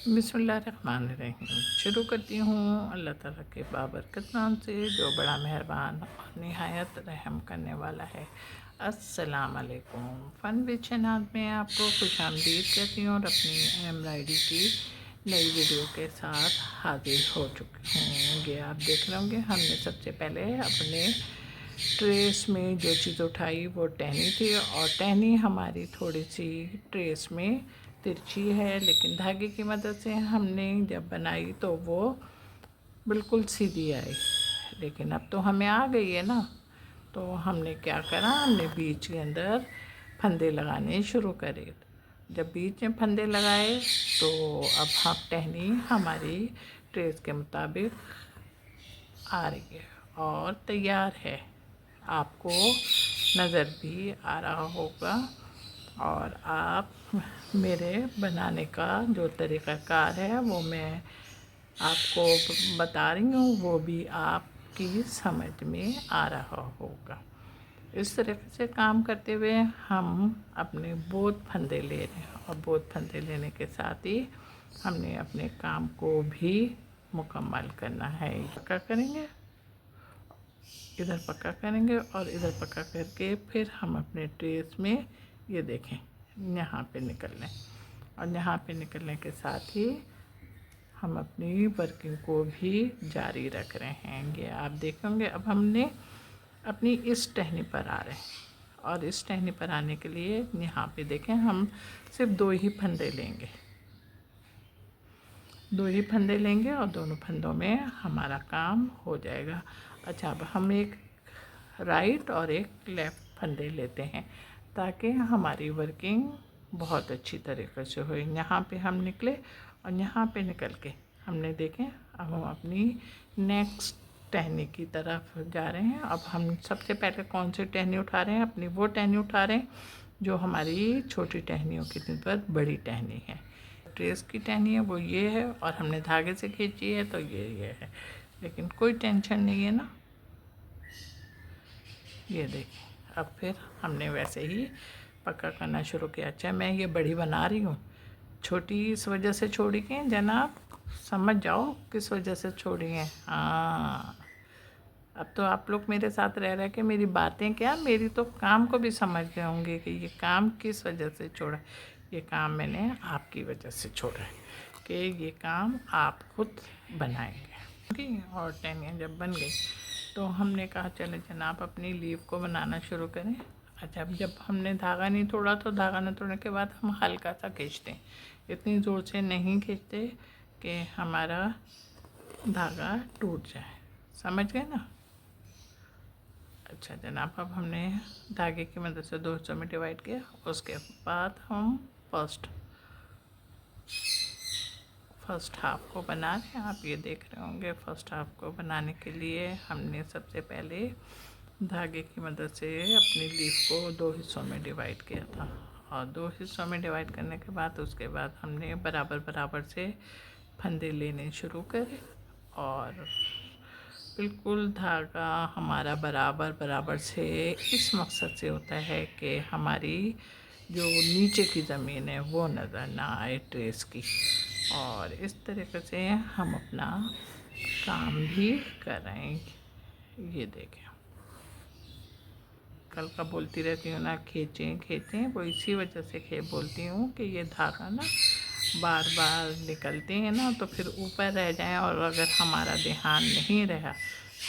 बिस्मिल्लाहिर्रहमानिर्रहीम। शुरू करती हूँ अल्लाह ताला के बाबरकत नाम से जो बड़ा मेहरबान और निहायत रहम करने वाला है। अस्सलाम वालेकुम। फ़न विद शनाज़ में आपको खुशामदीद कहती हूँ और अपनी एम्ब्रॉयडरी की नई वीडियो के साथ हाजिर हो चुकी हूँ। ये आप देख रहे होंगे, हमने सबसे पहले अपने ट्रेस में जो चीज़ उठाई वो टहनी थी, और टहनी हमारी थोड़ी सी ट्रेस में तिरछी है, लेकिन धागे की मदद से हमने जब बनाई तो वो बिल्कुल सीधी आई। लेकिन अब तो हमें आ गई है ना, तो हमने क्या करा, हमने बीच के अंदर फंदे लगाने शुरू करे। जब बीच में फंदे लगाए तो अब हम टहनी हमारी ट्रेस के मुताबिक आ रही है और तैयार है। आपको नज़र भी आ रहा होगा, और आप मेरे बनाने का जो तरीक़ाकार है वो मैं आपको बता रही हूँ, वो भी आपकी समझ में आ रहा होगा। इस तरीके से काम करते हुए हम अपने बोध फंदे ले रहे हैं, और बोध फंदे लेने के साथ ही हमने अपने काम को भी मुकम्मल करना है। पक्का करेंगे, इधर पक्का करेंगे और इधर पक्का करके फिर हम अपने ट्रेस में ये देखें यहाँ पे निकल लें, और यहाँ पे निकलने के साथ ही हम अपनी वर्किंग को भी जारी रख रहे हैं। ये आप देखेंगे, अब हमने अपनी इस टहनी पर आ रहे हैं, और इस टहनी पर आने के लिए यहाँ पे देखें हम सिर्फ दो ही फंदे लेंगे, दो ही फंदे लेंगे और दोनों फंदों में हमारा काम हो जाएगा। अच्छा, अब हम एक राइट और एक लेफ़्ट फंदे लेते हैं ताकि हमारी वर्किंग बहुत अच्छी तरीके से हो। यहाँ पे हम निकले और यहाँ पे निकल के हमने देखें, अब हम अपनी नेक्स्ट टहनी की तरफ जा रहे हैं। अब हम सबसे पहले कौन सी टहनी उठा रहे हैं, अपनी वो टहनी उठा रहे हैं जो हमारी छोटी टहनियों की निस्बत बड़ी टहनी है। ट्रेस की टहनी है वो ये है, और हमने धागे से खींची है तो ये है, लेकिन कोई टेंशन नहीं है ना। ये देखिए, अब फिर हमने वैसे ही पक्का करना शुरू किया। अच्छा, मैं ये बड़ी बना रही हूँ, छोटी इस वजह से छोड़ी कि जनाब समझ जाओ किस वजह से छोड़ी हैं। हाँ, अब तो आप लोग मेरे साथ रह रहे कि मेरी बातें क्या, मेरी तो काम को भी समझ गए होंगे कि ये काम किस वजह से छोड़ा। ये काम मैंने आपकी वजह से छोड़ा है कि ये काम आप खुद बनाएंगे। और टहनियाँ जब बन गई तो हमने कहा चले जनाब अपनी लीव को बनाना शुरू करें। अच्छा, अब जब हमने धागा नहीं तोड़ा तो धागा न तोड़ने के बाद हम हल्का सा खींचते हैं, इतनी ज़ोर से नहीं खींचते कि हमारा धागा टूट जाए। समझ गए ना। अच्छा जनाब, अब हमने धागे की मदद से दो हिस्सों में डिवाइड किया। उसके बाद हम फर्स्ट हाफ को बना रहे हैं। आप ये देख रहे होंगे, फर्स्ट हाफ को बनाने के लिए हमने सबसे पहले धागे की मदद से अपनी लीफ को दो हिस्सों में डिवाइड किया था, और दो हिस्सों में डिवाइड करने के बाद उसके बाद हमने बराबर बराबर से फंदे लेने शुरू करे, और बिल्कुल धागा हमारा बराबर बराबर से इस मकसद से होता है कि हमारी जो नीचे की ज़मीन है वो नज़र ना आए ट्रेस की। और इस तरीके से हम अपना काम भी कर रहे हैं। ये देखें, कल का बोलती रहती हूँ ना, खींचें खींचें, वो इसी वजह से बोलती हूँ कि ये धागा ना बार बार निकलते हैं ना तो फिर ऊपर रह जाएं, और अगर हमारा ध्यान नहीं रहा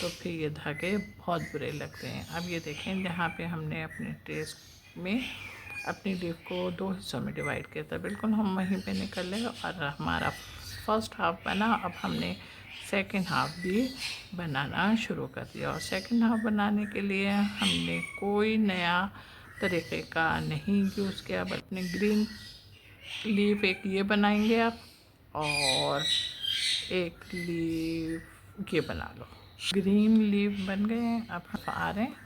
तो फिर ये धागे बहुत बुरे लगते हैं। अब ये देखें, जहाँ पे हमने अपने ट्रेस में अपनी लीफ को दो हिस्सों में डिवाइड किया था, बिल्कुल हम वहीं पे निकले और हमारा फर्स्ट हाफ बना। अब हमने सेकंड हाफ भी बनाना शुरू कर दिया, और सेकंड हाफ बनाने के लिए हमने कोई नया तरीक़े का नहीं यूज़ किया। अब अपने ग्रीन लीफ एक ये बनाएंगे आप, और एक लीफ ये बना लो। ग्रीन लीफ बन गए हैं। अब हम आ रहे हैं,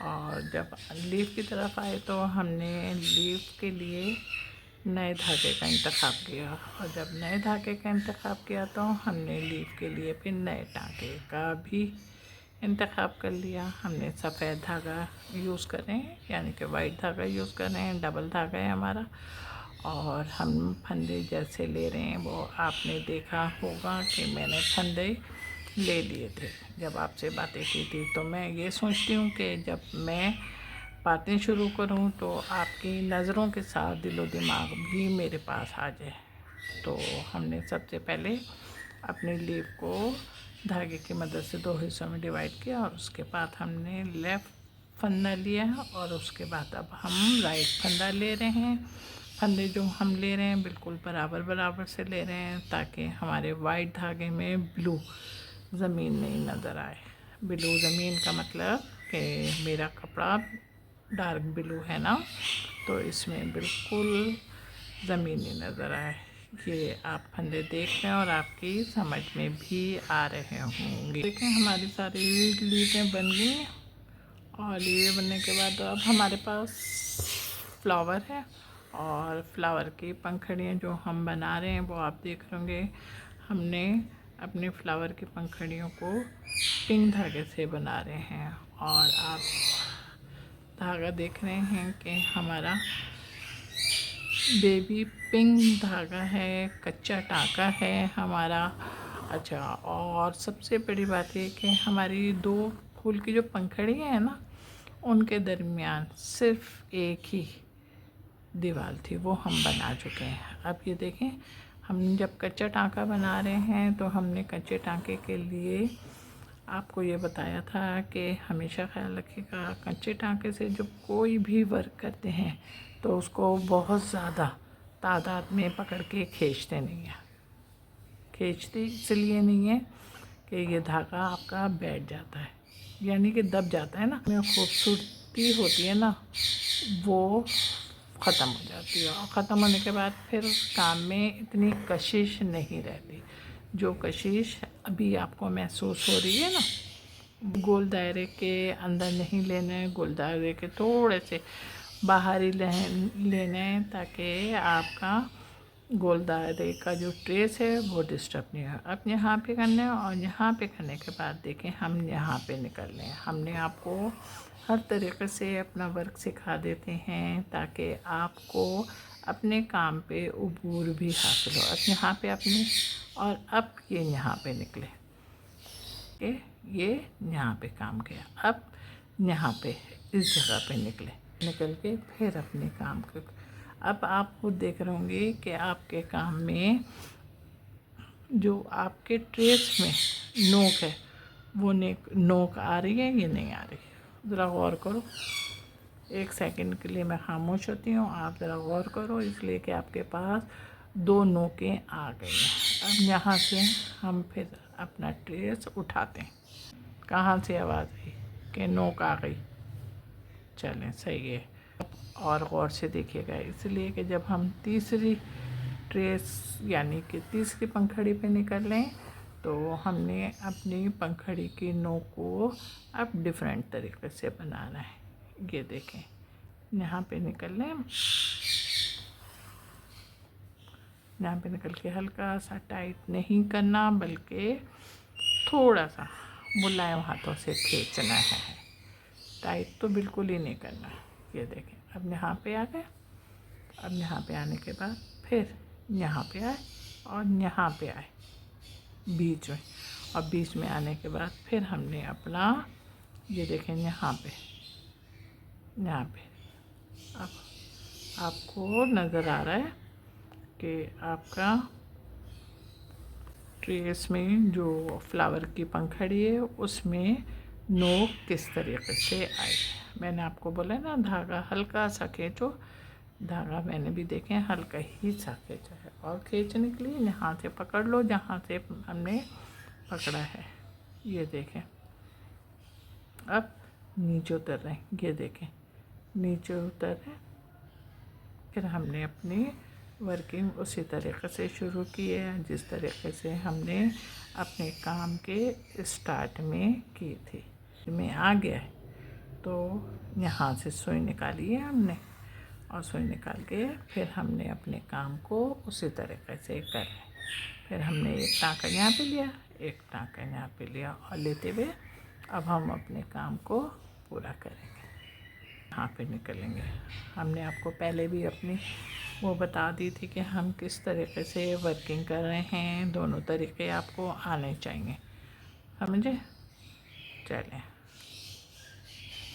और जब लीफ की तरफ आए तो हमने लीफ के लिए नए धागे का इंतखाब किया, और जब नए धागे का इंतखाब किया तो हमने लीफ के लिए फिर नए धागे का भी इंतखाब कर लिया। हमने सफ़ेद धागा यूज़ कर रहे हैं, यानी कि वाइट धागा यूज़ कर रहे हैं, डबल धागा है हमारा। और हम फंदे जैसे ले रहे हैं वो आपने देखा होगा कि मैंने फंदे ले लिए थे जब आपसे बातें की थी। तो मैं ये सोचती हूँ कि जब मैं बातें शुरू करूँ तो आपकी नज़रों के साथ दिलो दिमाग भी मेरे पास आ जाए। तो हमने सबसे पहले अपनी लीफ को धागे की मदद से 2 हिस्सों में डिवाइड किया और उसके बाद हमने लेफ़्ट फंदा लिया और उसके बाद अब हम राइट फंदा ले रहे हैं। फंदे जो हम ले रहे हैं बिल्कुल बराबर बराबर से ले रहे हैं ताकि हमारे वाइट धागे में ब्लू ज़मीन नहीं नज़र आए। ब्लू ज़मीन का मतलब कि मेरा कपड़ा डार्क ब्लू है ना, तो इसमें बिल्कुल ज़मीन नहीं नज़र आए। ये आप फंदे देख रहे हैं और आपकी समझ में भी आ रहे होंगे। देखें हमारी सारी लीफें बन गई हैं और ये बनने के बाद अब हमारे पास फ्लावर है और फ्लावर की पंखुड़ियाँ जो हम बना रहे हैं वो आप देख रहे होंगे। हमने अपने फ्लावर की पंखुड़ियों को पिंक धागे से बना रहे हैं और आप धागा देख रहे हैं कि हमारा बेबी पिंक धागा है, कच्चा टाँका है हमारा। अच्छा, और सबसे बड़ी बात ये कि हमारी 2 फूल की जो पंखुड़ियाँ हैं ना, उनके दरमियान सिर्फ एक ही दीवार थी, वो हम बना चुके हैं। अब ये देखें, हम जब कच्चा टाँका बना रहे हैं तो हमने कच्चे टाँके के लिए आपको ये बताया था कि हमेशा ख्याल रखिएगा कच्चे टाँके से जब कोई भी वर्क करते हैं तो उसको बहुत ज़्यादा तादाद में पकड़ के खींचते नहीं हैं। खींचते इसलिए नहीं है कि ये धागा आपका बैठ जाता है, यानी कि दब जाता है ना, में खूबसूरती होती है ना वो ख़त्म हो जाती है और ख़त्म होने के बाद फिर काम में इतनी कशिश नहीं रहती। जो कशिश अभी आपको महसूस हो रही है ना, गोल दायरे के अंदर नहीं लेना है, गोल दायरे के थोड़े से बाहर ही लेना है ताकि आपका गोल दायरे का जो ट्रेस है वो डिस्टर्ब नहीं हो। अब यहाँ पे करना है और यहाँ पे करने के बाद देखें हम यहाँ पे निकल लें। हमने आपको हर तरीक़े से अपना वर्क सिखा देते हैं ताकि आपको अपने काम पे उबूर भी हासिल हो। अब यहाँ पे अपने और अब ये यहाँ पे निकले, ये यहाँ पे काम किया, अब यहाँ पे इस जगह पे निकल के फिर अपने काम के। अब आप खुद देख रहे होंगे कि आपके काम में जो आपके ट्रेस में नोक है वो नोक आ रही है या नहीं आ रही, ज़रा गौर करो। 1 सेकंड के लिए मैं खामोश होती हूँ, आप ज़रा गौर करो, इसलिए कि आपके पास 2 नोकें आ गई हैं। अब यहाँ से हम फिर अपना ट्रेस उठाते हैं। कहाँ से आवाज़ आई कि नोक आ गई? चलें, सही है। और गौर से देखिएगा, इसलिए कि जब हम तीसरी ट्रेस यानी कि तीसरी पंखुड़ी पे निकल लें तो हमने अपनी पंखुड़ी की नोक को अब डिफरेंट तरीके से बनाना है। ये देखें, यहाँ पे निकल लें, यहाँ पे निकल के हल्का सा टाइट नहीं करना बल्कि थोड़ा सा मुलायम हाथों से खींचना है, टाइट तो बिल्कुल ही नहीं करना। ये देखें, अब यहाँ पे आ गए। अब यहाँ पे आने के बाद फिर यहाँ पे आए और यहाँ पे आए बीच में, और बीच में आने के बाद फिर हमने अपना ये देखें यहाँ पे अब आपको नज़र आ रहा है कि आपका ट्रेस में जो फ्लावर की पंखुड़ी है उसमें नोक किस तरीके से आई। मैंने आपको बोला ना धागा हल्का सा खींचो, धागा मैंने भी देखे हल्का ही सा खींचा है और खींचने के लिए यहाँ से पकड़ लो जहाँ से हमने पकड़ा है। ये देखें, अब नीचे उतर रहे हैं, ये देखें नीचे उतर रहे। फिर हमने अपनी वर्किंग उसी तरीके से शुरू की है जिस तरीके से हमने अपने काम के स्टार्ट में की थी। में आ गया है तो यहाँ से सुई निकाली है हमने और सुई निकाल के फिर हमने अपने काम को उसी तरीके से कर। फिर हमने एक टाँका यहाँ पे लिया, एक टाँका यहाँ पे लिया और लेते हुए अब हम अपने काम को पूरा करेंगे। यहाँ पे निकलेंगे। हमने आपको पहले भी अपनी वो बता दी थी कि हम किस तरीके से वर्किंग कर रहे हैं। दोनों तरीके आपको आने चाहिए, समझे। चलें,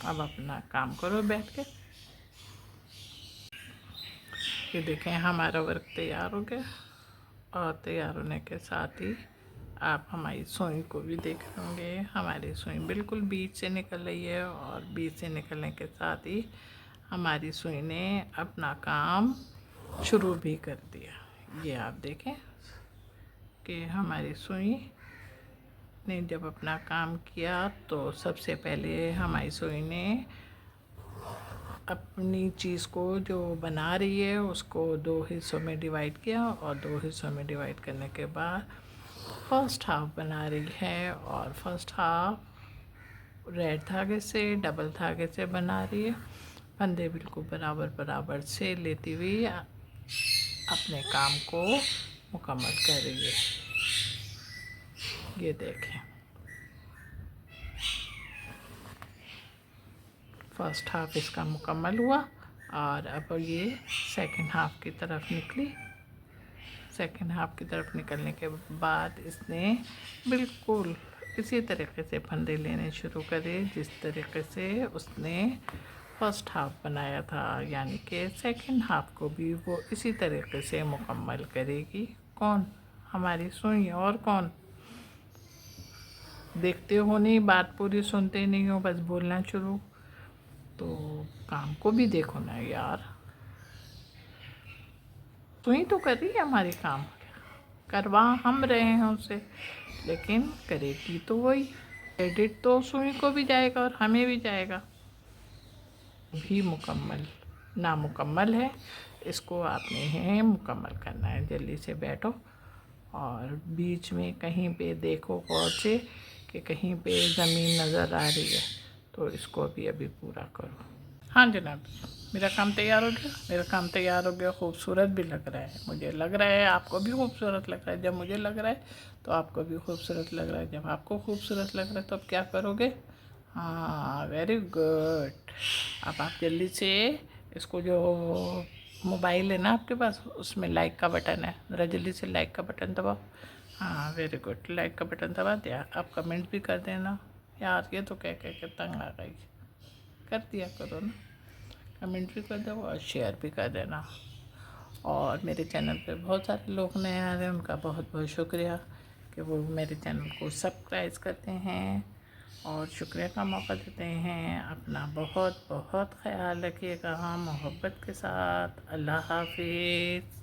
अब अपना काम करो बैठ के। ये देखें हमारा वर्क तैयार हो गया, और तैयार होने के साथ ही आप हमारी सुई को भी देख रहे होंगे। हमारी सुई बिल्कुल बीच से निकल रही है, और बीच से निकलने के साथ ही हमारी सुई ने अपना काम शुरू भी कर दिया। ये आप देखें कि हमारी सुई ने जब अपना काम किया तो सबसे पहले हमारी सुई ने अपनी चीज़ को जो बना रही है उसको 2 हिस्सों में डिवाइड किया, और 2 हिस्सों में डिवाइड करने के बाद फर्स्ट हाफ बना रही है, और फर्स्ट हाफ रेड धागे से डबल धागे से बना रही है। फंदे बिल्कुल बराबर बराबर से लेती हुई अपने काम को मुकम्मल कर रही है। ये देखें, फर्स्ट हाफ इसका मुकम्मल हुआ, और अब ये सेकंड हाफ की तरफ निकली। सेकंड हाफ की तरफ निकलने के बाद इसने बिल्कुल इसी तरीके से फंदे लेने शुरू करे जिस तरीके से उसने फर्स्ट हाफ बनाया था, यानी कि सेकंड हाफ को भी वो इसी तरीके से मुकम्मल करेगी। कौन? हमारी सुई। और कौन? देखते हो नहीं, बात पूरी सुनते नहीं हो, बस बोलना शुरू। तो काम को भी देखो ना यार। सुई तो कर रही है हमारी काम, करवा हम रहे हैं उसे, लेकिन करेगी तो वही। क्रेडिट तो सुई को भी जाएगा और हमें भी जाएगा। भी मुकम्मल नामुकम्मल है, इसको आपने है मुकम्मल करना है। जल्दी से बैठो, और बीच में कहीं पे देखो गौर से कि कहीं पे ज़मीन नज़र आ रही है, तो इसको भी अभी पूरा करो। हाँ जनाब, मेरा काम तैयार हो गया। मेरा काम तैयार हो गया, खूबसूरत भी लग रहा है। मुझे लग रहा है आपको भी खूबसूरत लग रहा है। जब मुझे लग रहा है तो आपको भी खूबसूरत लग रहा है। जब आपको खूबसूरत लग रहा है तो अब क्या करोगे? हाँ, वेरी गुड। अब आप जल्दी से इसको, जो मोबाइल है ना आपके पास, उसमें लाइक का बटन है, ज़रा जल्दी से लाइक का बटन दबाओ। हाँ वेरी गुड, लाइक का बटन दबा दिया। आप कमेंट भी कर देना। यार ये तो कह के तंग आ गई। कर दिया करो ना, कमेंट भी कर दो और शेयर भी कर देना। और मेरे चैनल पे बहुत सारे लोग नए आ रहे हैं, उनका बहुत बहुत शुक्रिया कि वो मेरे चैनल को सब्सक्राइब करते हैं और शुक्रिया का मौका देते हैं। अपना बहुत बहुत ख्याल रखिएगा मोहब्बत के साथ। अल्लाह हाफिज़।